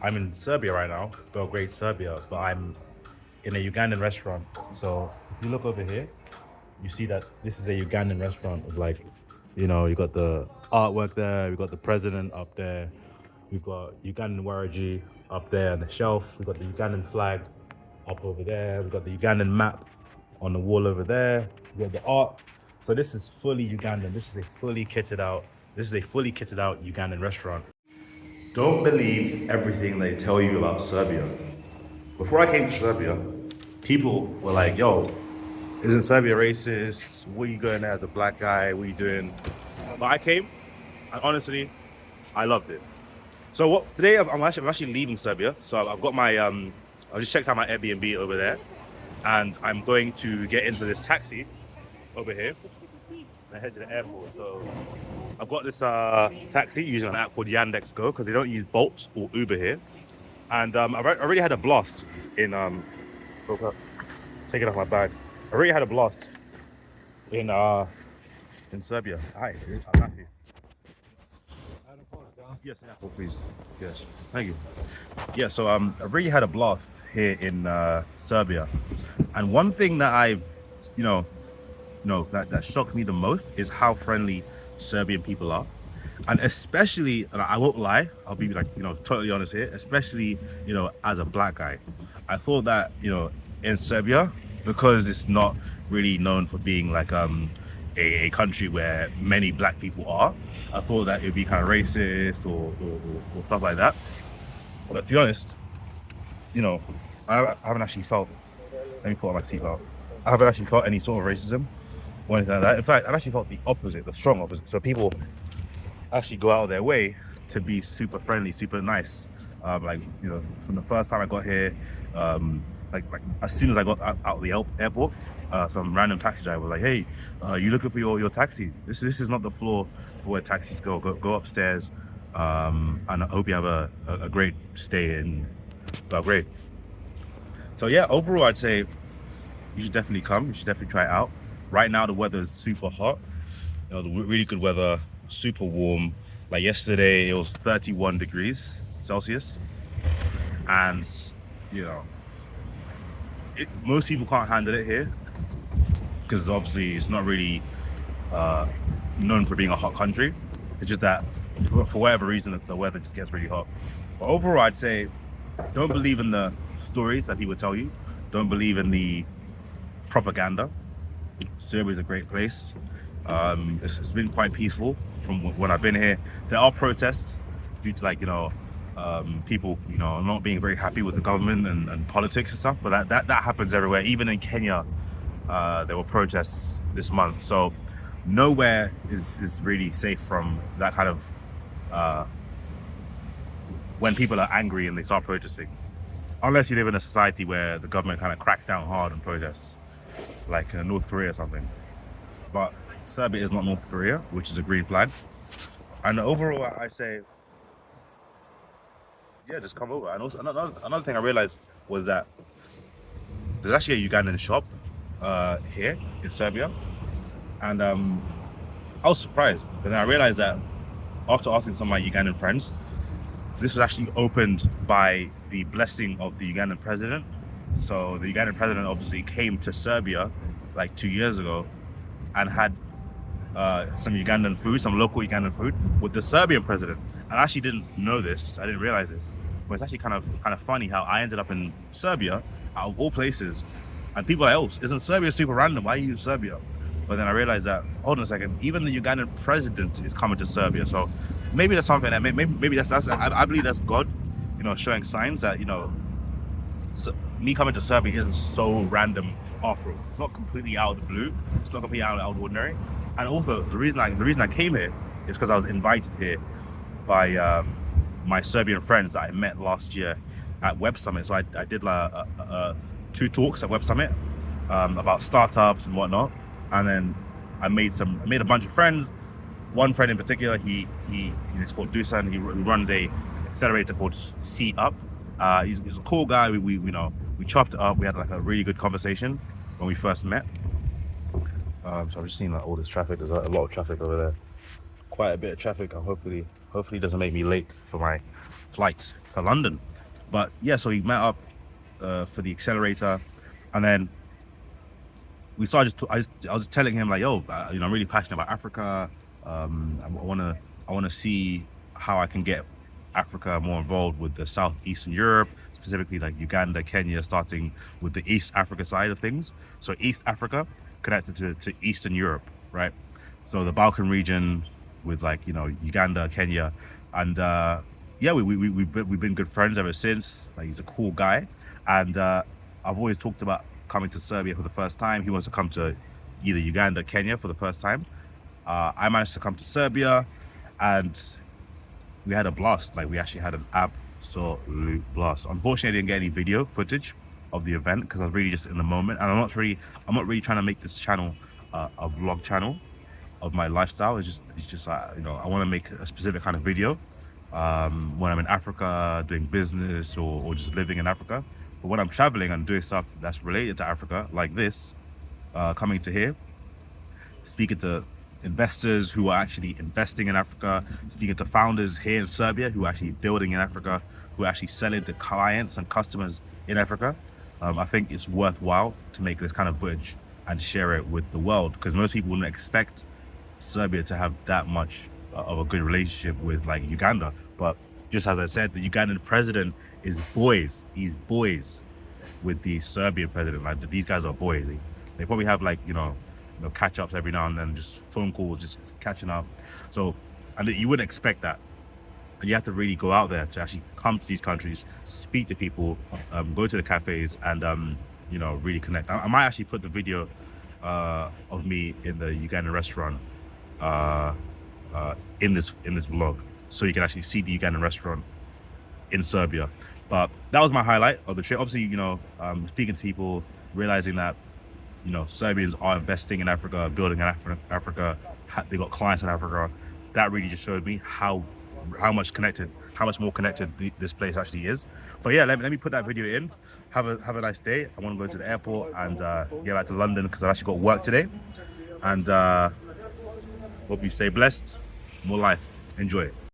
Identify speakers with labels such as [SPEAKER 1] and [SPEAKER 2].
[SPEAKER 1] I'm in Serbia right now, Belgrade, Serbia, but I'm in a Ugandan restaurant. So if you look over here, you see that this is a Ugandan restaurant of like, you got the artwork there, we got the president up there, we've got Ugandan Waraji up there on the shelf, we've got the Ugandan flag up over there, we've got the Ugandan map on the wall over there, we've got the art. So this is fully Ugandan. This is a fully kitted out Ugandan restaurant. Don't believe everything they tell you about Serbia. Before I came to Serbia, people were like, yo, isn't Serbia racist? What are you going there as a black guy? What are you doing? But I came, and honestly, I loved it. So today I'm actually leaving Serbia. So I've got my, I just checked out my Airbnb over there. And I'm going to get into this taxi over here and head to the airport. So I've got this taxi using an app called Yandex Go because they don't use Bolt or Uber here. And I already had a blast in take it off my bag. I already had a blast in Serbia. Hi, I'm happy. Yes, an apple, please. Yes, thank you. Yeah, so I really had a blast here in Serbia, and one thing that I've, that shocked me the most is how friendly Serbian people are, and especially, and I won't lie, I'll be like, totally honest here, especially, as a black guy, I thought that, in Serbia, because it's not really known for being like a country where many black people are, I thought that it would be kind of racist or stuff like that. But to be honest, I haven't actually felt, let me put on my seatbelt, I haven't actually felt any sort of racism or anything like that. In fact, I've actually felt the opposite, the strong opposite. So people actually go out of their way to be super friendly, super nice. From the first time I got here, like as soon as I got out of the airport, some random taxi driver was like, "Hey, you looking for your taxi? This is not the floor for where taxis go. Go upstairs, and I hope you have a great stay in Belgrade." So yeah, overall, I'd say you should definitely come. You should definitely try it out. Right now, the weather is super hot. The really good weather, super warm. Like yesterday, it was 31 degrees Celsius, and most people can't handle it here because obviously it's not really known for being a hot country. It's just that for whatever reason the weather just gets really hot. But overall, I'd say don't believe in the stories that people tell you. Don't believe in the propaganda. Serbia is a great place. It's been quite peaceful from when I've been here. There are protests due to people not being very happy with the government and politics and stuff, but that happens everywhere. Even in Kenya, there were protests this month. So nowhere is really safe from that kind of when people are angry and they start protesting, unless you live in a society where the government kind of cracks down hard on protests, like North Korea or something. But Serbia is not North Korea, which is a green flag. And overall, I say, yeah, just come over. And also another thing I realized was that there's actually a Ugandan shop here in Serbia, and I was surprised. But then I realized that after asking some of my Ugandan friends, this was actually opened by the blessing of the Ugandan president. So the Ugandan president obviously came to Serbia like 2 years ago and had some Ugandan food, some local Ugandan food with the Serbian president. And I actually didn't know this, I didn't realize this, but it's actually kind of funny how I ended up in Serbia out of all places, and people are like, "Oh, isn't Serbia super random? Why are you in Serbia?" But then I realized that, hold on a second, even the Ugandan president is coming to Serbia. So maybe that's something that maybe that's I believe that's God, showing signs that so me coming to Serbia isn't so random after all. It's not completely out of the blue. It's not completely out of the ordinary. And also the reason I came here is because I was invited here by my Serbian friends that I met last year at Web Summit. So I did 2 talks at Web Summit about startups and whatnot. And then I made a bunch of friends. One friend in particular, he's called Dusan. He runs a accelerator called C Up. He's a cool guy. We chopped it up. We had like a really good conversation when we first met. So I've just seen like all this traffic. There's a lot of traffic over there. Quite a bit of traffic. And hopefully it doesn't make me late for my flight to London. But yeah, so we met up for the accelerator, and then we started. I was telling him like, yo, I'm really passionate about Africa. I wanna see how I can get Africa more involved with the southeastern Europe, specifically like Uganda, Kenya, starting with the East Africa side of things. So East Africa connected to Eastern Europe, right? So the Balkan region with like Uganda, Kenya, and yeah, we've been good friends ever since. Like he's a cool guy, and I've always talked about coming to Serbia for the first time. He wants to come to either Uganda, Kenya for the first time. I managed to come to Serbia, and we had a blast. Like we actually had an absolute blast. Unfortunately, I didn't get any video footage of the event because I was really just in the moment, and I'm not really trying to make this channel a vlog channel of my lifestyle. It's just I want to make a specific kind of video when I'm in Africa doing business or just living in Africa. But when I'm traveling and doing stuff that's related to Africa, like this, coming to here, speaking to investors who are actually investing in Africa, speaking to founders here in Serbia who are actually building in Africa, who are actually selling to clients and customers in Africa, I think it's worthwhile to make this kind of footage and share it with the world, because most people wouldn't expect Serbia to have that much of a good relationship with like Uganda. But just as I said, the Ugandan president is boys. He's boys with the Serbian president. Like these guys are boys. They probably have like catch ups every now and then, just phone calls, just catching up. So, and you wouldn't expect that. And you have to really go out there to actually come to these countries, speak to people, go to the cafes, and really connect. I might actually put the video of me in the Ugandan restaurant in this vlog, so you can actually see the Ugandan restaurant in Serbia. But that was my highlight of the trip. Obviously, speaking to people, realizing that Serbians are investing in Africa, building in Africa. They got clients in Africa. That really just showed me how much more connected this place actually is. But yeah, let me put that video in. Have a nice day. I want to go to the airport and get back to London because I've actually got work today. And hope you stay blessed. More life. Enjoy it.